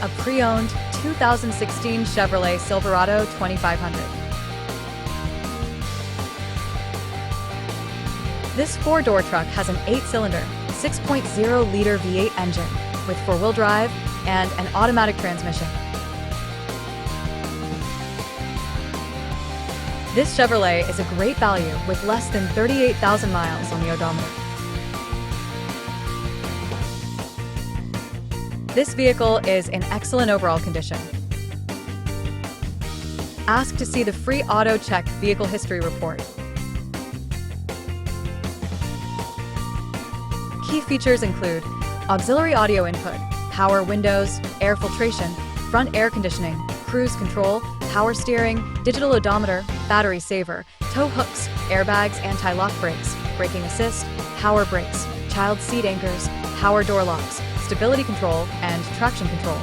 a pre-owned 2016 Chevrolet Silverado 2500. This four-door truck has an 8-cylinder, 6.0-liter V8 engine with four-wheel drive and an automatic transmission. This Chevrolet is a great value with less than 38,000 miles on the odometer. This vehicle is in excellent overall condition. Ask to see the free Auto Check Vehicle History Report. Key features include auxiliary audio input, power windows, air filtration, front air conditioning, cruise control, power steering, digital odometer, battery saver, tow hooks, airbags, anti-lock brakes, braking assist, power brakes, child seat anchors, power door locks, stability control, and traction control.